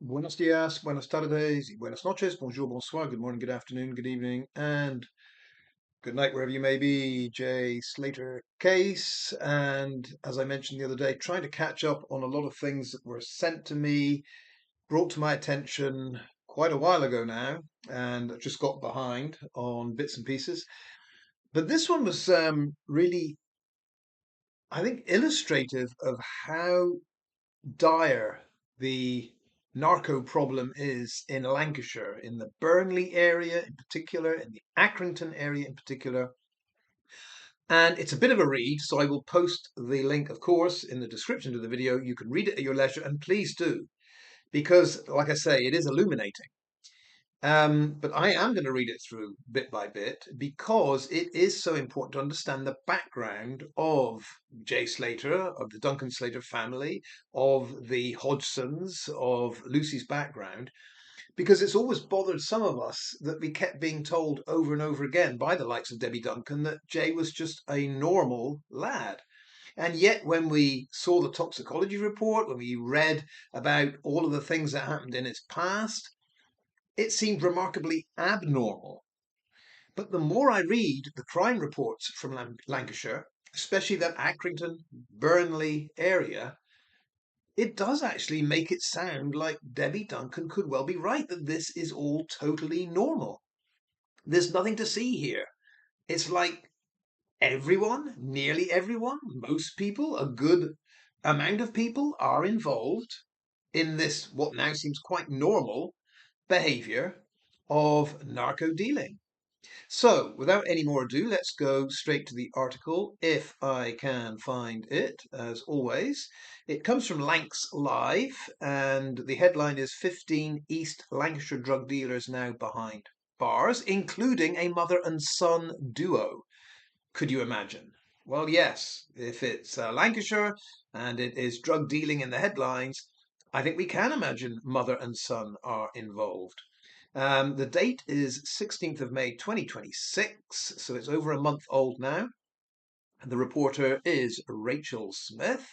Buenos dias, buenas tardes, y buenas noches, bonjour, bonsoir, good morning, good afternoon, good evening, and good night, wherever you may be. Jay Slater case. And as I mentioned the other day, trying to catch up on a lot of things that were sent to me, brought to my attention quite a while ago now, and I just got behind on bits and pieces. But this one was really, I think, illustrative of how dire the narco problem is in Lancashire, in the Burnley area in particular, in the Accrington area in particular. And it's a bit of a read, so I will post the link, of course, in the description to the video. You can read it at your leisure, and please do, because, like I say, it is illuminating. But I am going to read it through bit by bit because it is so important to understand the background of Jay Slater, of the Duncan Slater family, of the Hodgsons, of Lucy's background, because it's always bothered some of us that we kept being told over and over again by the likes of Debbie Duncan that Jay was just a normal lad. And yet, when we saw the toxicology report, when we read about all of the things that happened in his past, it seemed remarkably abnormal. But the more I read the crime reports from Lancashire, especially that Accrington, Burnley area, it does actually make it sound like Debbie Duncan could well be right that this is all totally normal. There's nothing to see here. It's like everyone, nearly everyone, most people, a good amount of people are involved in this, what now seems quite normal behavior of narco dealing. So, without any more ado, let's go straight to the article, if I can find it, as always. It comes from Lancs Live, and the headline is 15 East Lancashire drug dealers now behind bars, including a mother and son duo. Could you imagine? Well, yes, if it's Lancashire and it is drug dealing in the headlines, I think we can imagine mother and son are involved. The date is 16th of May 2026, so it's over a month old now. The reporter is Rachel Smith.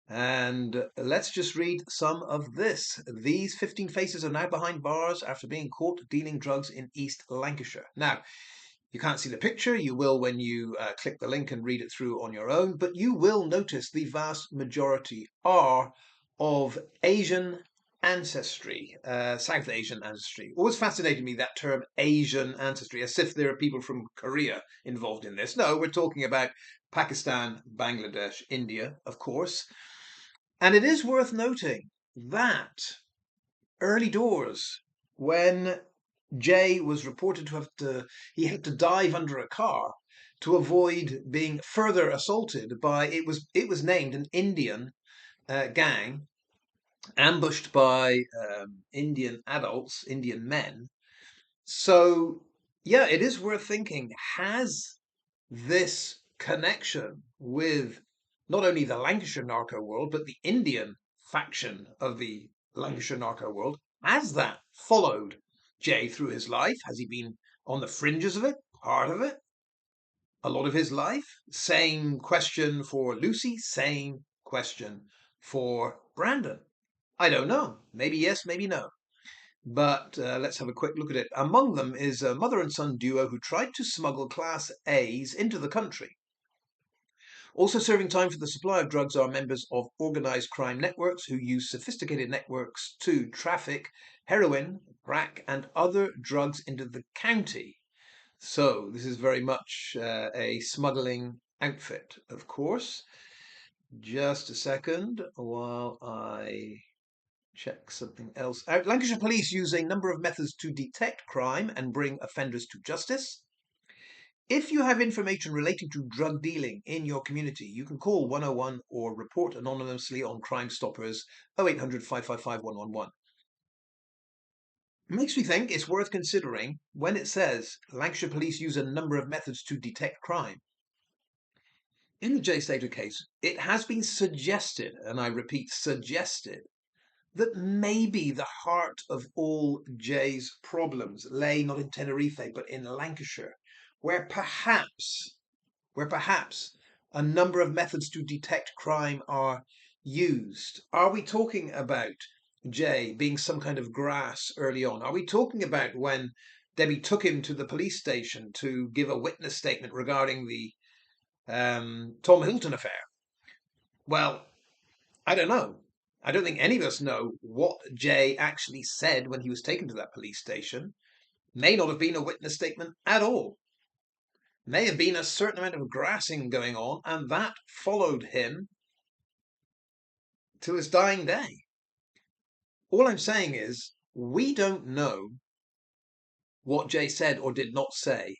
And let's just read some of this. These 15 faces are now behind bars after being caught dealing drugs in East Lancashire. Now, you can't see the picture. You will when you click the link and read it through on your own, but you will notice the vast majority are of Asian ancestry, South Asian ancestry. Always fascinated me, that term Asian ancestry, as if there are people from Korea involved in this. No, we're talking about Pakistan, Bangladesh, India, of course. And it is worth noting that early doors, when Jay was reported to he had to dive under a car to avoid being further assaulted by, it was named an Indian gang ambushed by Indian adults, Indian men. So, yeah, it is worth thinking, has this connection with not only the Lancashire narco world, but the Indian faction of the Lancashire narco world, has that followed Jay through his life? Has he been on the fringes of it, part of it, a lot of his life? Same question for Lucy, same question for Brandon. I don't know. Maybe yes, maybe no. But let's have a quick look at it. Among them is a mother and son duo who tried to smuggle Class A's into the country. Also serving time for the supply of drugs are members of organised crime networks who use sophisticated networks to traffic heroin, crack, and other drugs into the county. So this is very much a smuggling outfit, of course. Just a second while I check something else out. Lancashire Police use a number of methods to detect crime and bring offenders to justice. If you have information relating to drug dealing in your community, you can call 101 or report anonymously on Crime Stoppers 0800 555 111. It makes me think it's worth considering when it says Lancashire Police use a number of methods to detect crime. In the Jay Slater case, it has been suggested, and I repeat, suggested, that maybe the heart of all Jay's problems lay not in Tenerife, but in Lancashire, where perhaps, a number of methods to detect crime are used. Are we talking about Jay being some kind of grass early on? Are we talking about when Debbie took him to the police station to give a witness statement regarding the Tom Hilton affair? Well, I don't know. I don't think any of us know what Jay actually said when he was taken to that police station. May not have been a witness statement at all. May have been a certain amount of grassing going on, and that followed him to his dying day. All I'm saying is, we don't know what Jay said or did not say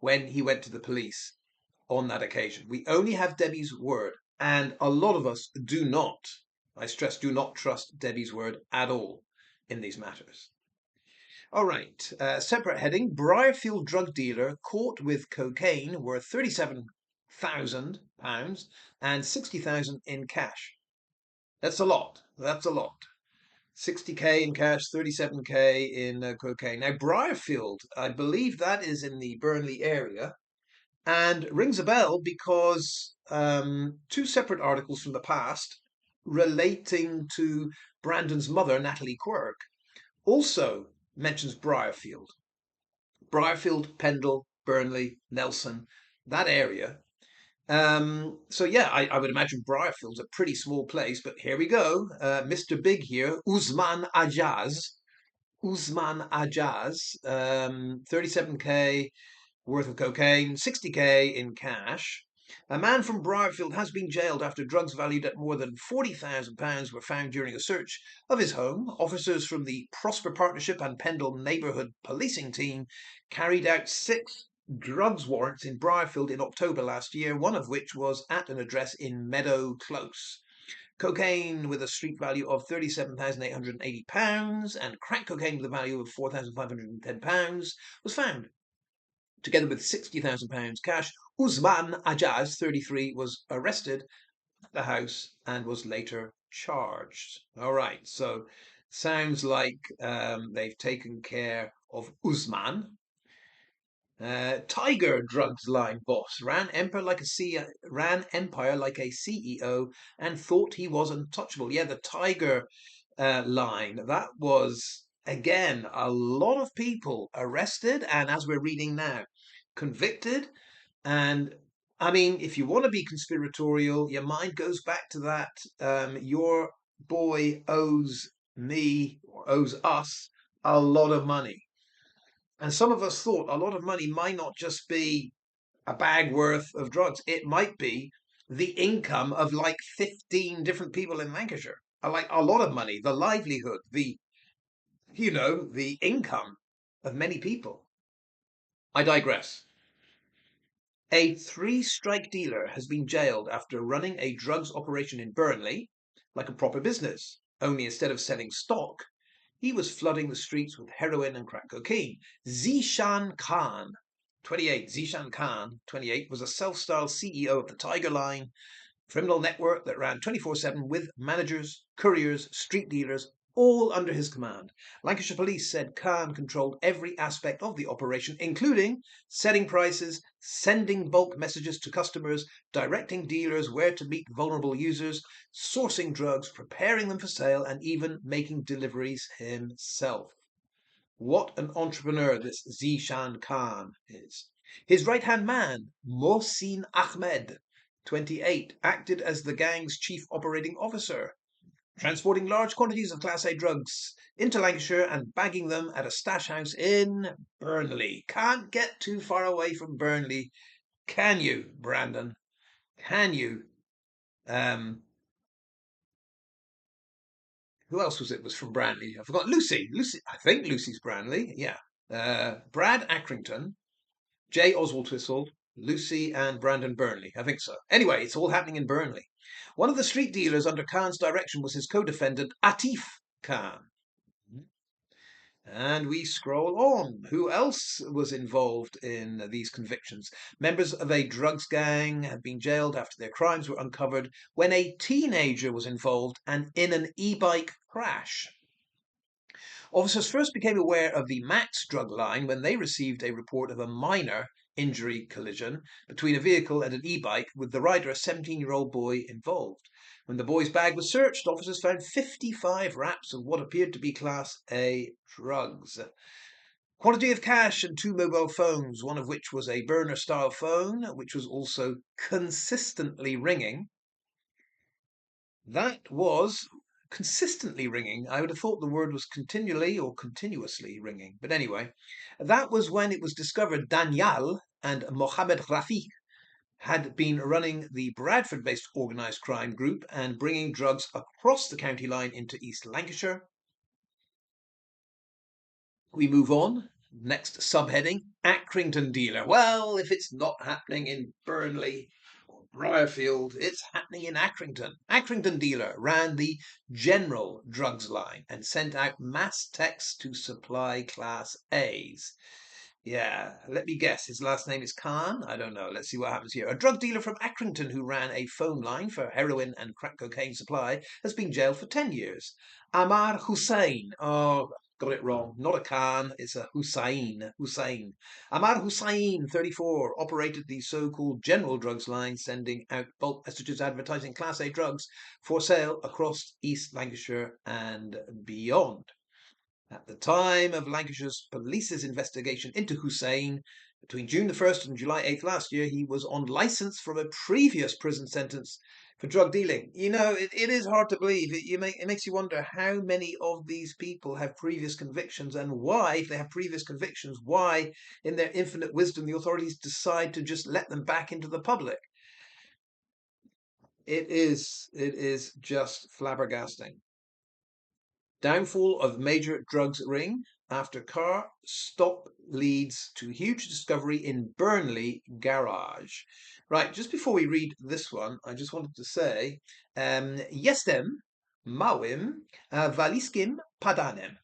when he went to the police on that occasion. We only have Debbie's word, and a lot of us do not, I stress, do not trust Debbie's word at all in these matters. All right, separate heading, Briarfield drug dealer caught with cocaine worth £37,000 and 60,000 in cash. That's a lot. That's a lot. 60k in cash, 37k in cocaine. Now, Briarfield, I believe that is in the Burnley area, and rings a bell because two separate articles from the past relating to Brandon's mother, Natalie Quirk, also mentions Briarfield. Briarfield, Pendle, Burnley, Nelson, that area. So yeah, I would imagine Briarfield's a pretty small place, but here we go. Mr. Big here, Usman Ajaz. Usman Ajaz, 37k worth of cocaine, 60k in cash. A man from Briarfield has been jailed after drugs valued at more than £40,000 were found during a search of his home. Officers from the Prosper Partnership and Pendle Neighbourhood Policing Team carried out 6 drugs warrants in Briarfield in October last year, one of which was at an address in Meadow Close. Cocaine with a street value of £37,880 and crack cocaine with a value of £4,510 was found. Together with £60,000 cash, Usman Ajaz, 33, was arrested at the house and was later charged. All right, so sounds like they've taken care of Usman. Tiger drugs line boss ran empire like a CEO and thought he was untouchable. Yeah, the Tiger line, that was again a lot of people arrested, and as we're reading now, convicted. And I mean, if you want to be conspiratorial, your mind goes back to that. Your boy owes me or owes us a lot of money. And some of us thought a lot of money might not just be a bag worth of drugs. It might be the income of like 15 different people in Lancashire. Like a lot of money, the livelihood, the income of many people. I digress. A 3-strike dealer has been jailed after running a drugs operation in Burnley like a proper business. Only instead of selling stock, he was flooding the streets with heroin and crack cocaine. Zishan Khan, 28, Zishan Khan, 28, was a self-styled CEO of the Tiger Line, criminal network that ran 24/7 with managers, couriers, street dealers, all under his command. Lancashire Police said Khan controlled every aspect of the operation, including setting prices, sending bulk messages to customers, directing dealers where to meet vulnerable users, sourcing drugs, preparing them for sale, and even making deliveries himself. What an entrepreneur this Zishan Khan is. His right-hand man, Mohsin Ahmed, 28, acted as the gang's chief operating officer, transporting large quantities of Class A drugs into Lancashire and bagging them at a stash house in Burnley. Can't get too far away from Burnley, can you, Brandon? Can you? Who else was it was from Burnley? I forgot. Lucy. I think Lucy's Burnley. Yeah. Brad Accrington, J. Oswald Twistle, Lucy and Brandon Burnley. I think so. Anyway, it's all happening in Burnley. One of the street dealers under Khan's direction was his co-defendant, Atif Khan. And we scroll on. Who else was involved in these convictions? Members of a drugs gang had been jailed after their crimes were uncovered when a teenager was involved and in an e-bike crash. Officers first became aware of the Max drug line when they received a report of a minor injury collision between a vehicle and an e-bike with the rider, a 17-year-old boy, involved. When the boy's bag was searched, officers found 55 wraps of what appeared to be Class A drugs. Quantity of cash and 2 mobile phones, one of which was a burner-style phone, which was also consistently ringing. That was consistently ringing. I would have thought the word was continually or continuously ringing. But anyway, that was when it was discovered Daniel and Mohammed Rafi had been running the Bradford-based organised crime group and bringing drugs across the county line into East Lancashire. We move on. Next subheading, Accrington dealer. Well, if it's not happening in Burnley or Briarfield, it's happening in Accrington. Accrington dealer ran the general drugs line and sent out mass texts to supply Class A's. Yeah, let me guess. His last name is Khan? I don't know. Let's see what happens here. A drug dealer from Accrington who ran a phone line for heroin and crack cocaine supply has been jailed for 10 years. Amar Hussain. Oh, got it wrong. Not a Khan, it's a Hussain. Hussain. Amar Hussain, 34, operated the so-called general drugs line, sending out bulk messages advertising Class A drugs for sale across East Lancashire and beyond. At the time of Lancashire's police's investigation into Hussain, between June the 1st and July 8th last year, he was on licence from a previous prison sentence for drug dealing. You know, it is hard to believe. It makes you wonder how many of these people have previous convictions and why, if they have previous convictions, why, in their infinite wisdom, the authorities decide to just let them back into the public. It is just flabbergasting. Downfall of major drugs ring after car stop leads to huge discovery in Burnley garage. Right, just before we read this one, I just wanted to say, jestem małym waliskim padanem.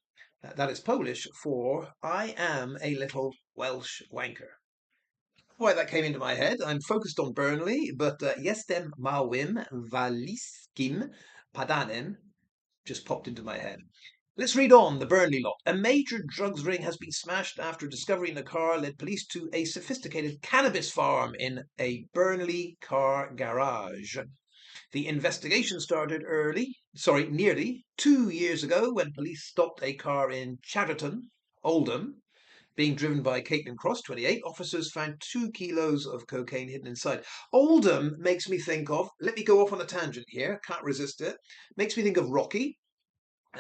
That is Polish for I am a little Welsh wanker. Why that came into my head. I'm focused on Burnley, but jestem małym waliskim padanem just popped into my head. Let's read on the Burnley lot. A major drugs ring has been smashed after discovery in a car led police to a sophisticated cannabis farm in a Burnley car garage. The investigation started nearly 2 years ago when police stopped a car in Chatterton, Oldham, being driven by Caitlin Cross, 28. Officers found 2 kilos of cocaine hidden inside. Oldham makes me think of, let me go off on a tangent here, can't resist it, makes me think of Rocky.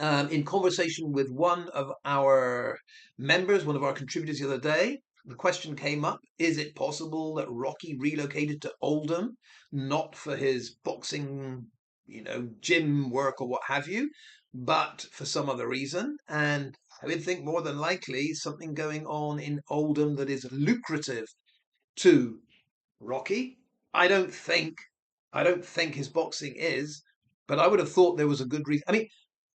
In conversation with one of our members, one of our contributors the other day, the question came up, is it possible that Rocky relocated to Oldham, not for his boxing, gym work or what have you, but for some other reason? And I would think more than likely something going on in Oldham that is lucrative to Rocky. I don't think his boxing is, but I would have thought there was a good reason. I mean,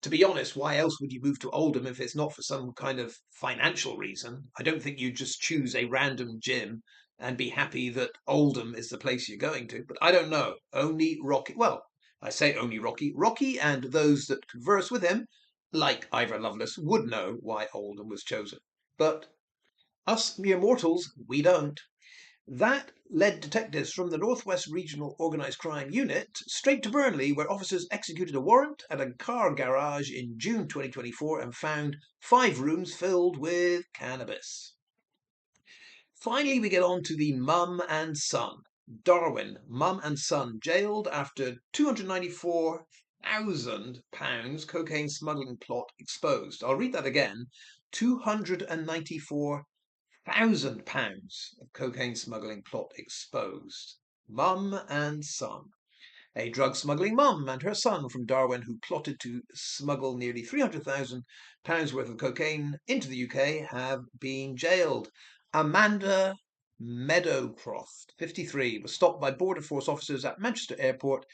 to be honest, why else would you move to Oldham if it's not for some kind of financial reason? I don't think you just choose a random gym and be happy that Oldham is the place you're going to. But I don't know. Only Rocky. Well, I say only Rocky. Rocky and those that converse with him, like Ivor Lovelace, would know why Oldham was chosen. But us mere mortals, we don't. That led detectives from the Northwest Regional Organised Crime Unit straight to Burnley, where officers executed a warrant at a car garage in June 2024 and found 5 rooms filled with cannabis. Finally, we get on to the mum and son. Darwin, mum and son, jailed after £294,000 cocaine smuggling plot exposed. I'll read that again. £294,000 of cocaine smuggling plot exposed. Mum and son. A drug smuggling mum and her son from Darwin who plotted to smuggle nearly £300,000 worth of cocaine into the UK have been jailed. Amanda Meadowcroft, 53, was stopped by Border Force officers at Manchester Airport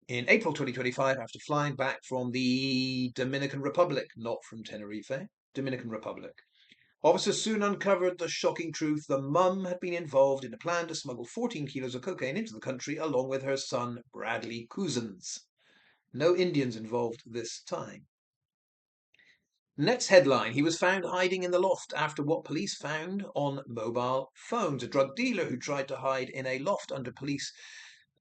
in April 2025 after flying back from the Dominican Republic, not from Tenerife, Dominican Republic. Officers soon uncovered the shocking truth. The mum had been involved in a plan to smuggle 14 kilos of cocaine into the country along with her son, Bradley Cousins. No Indians involved this time. Next headline, he was found hiding in the loft after what police found on mobile phones. A drug dealer who tried to hide in a loft under police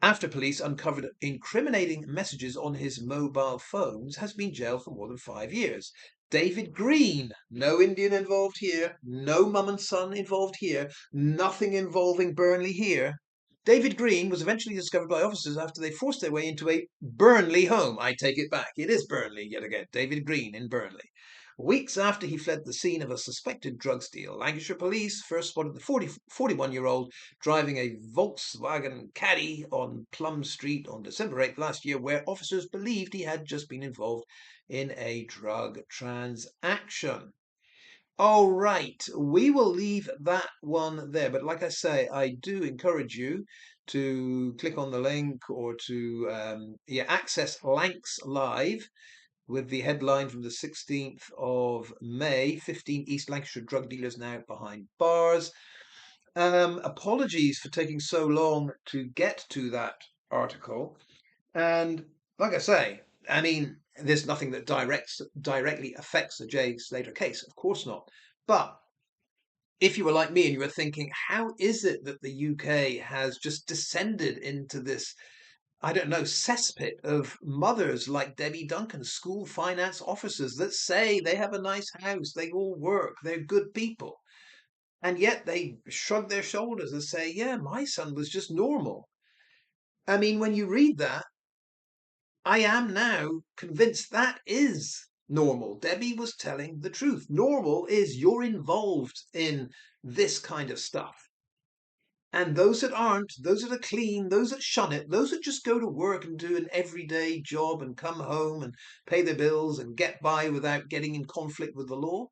after police uncovered incriminating messages on his mobile phones, has been jailed for more than 5 years. David Green, no Indian involved here, no mum and son involved here, nothing involving Burnley here. David Green was eventually discovered by officers after they forced their way into a Burnley home. I take it back. It is Burnley yet again. David Green in Burnley. Weeks after he fled the scene of a suspected drugs deal, Lancashire police first spotted the 41-year-old driving a Volkswagen Caddy on Plum Street on December 8th last year, where officers believed he had just been involved in a drug transaction. All right, we will leave that one there. But like I say, I do encourage you to click on the link or to access Lancs Live with the headline from the 16th of May, 15 East Lancashire drug dealers now behind bars. Apologies for taking so long to get to that article. And like I say, I mean, there's nothing that directly affects the Jay Slater case, of course not. But if you were like me and you were thinking, how is it that the UK has just descended into this, I don't know, cesspit of mothers like Debbie Duncan, school finance officers that say they have a nice house, they all work, they're good people. And yet they shrug their shoulders and say, yeah, my son was just normal. I mean, when you read that, I am now convinced that is normal. Debbie was telling the truth. Normal is you're involved in this kind of stuff. And those that aren't, those that are clean, those that shun it, those that just go to work and do an everyday job and come home and pay their bills and get by without getting in conflict with the law,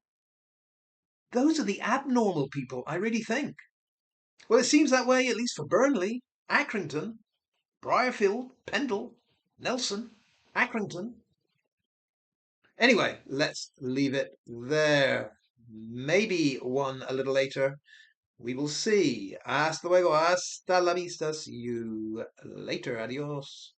those are the abnormal people, I really think. Well, it seems that way, at least for Burnley, Accrington, Briarfield, Pendle, Nelson, Accrington. Anyway, let's leave it there. Maybe one a little later. We will see. Hasta luego. Hasta la vista. See you later. Adios.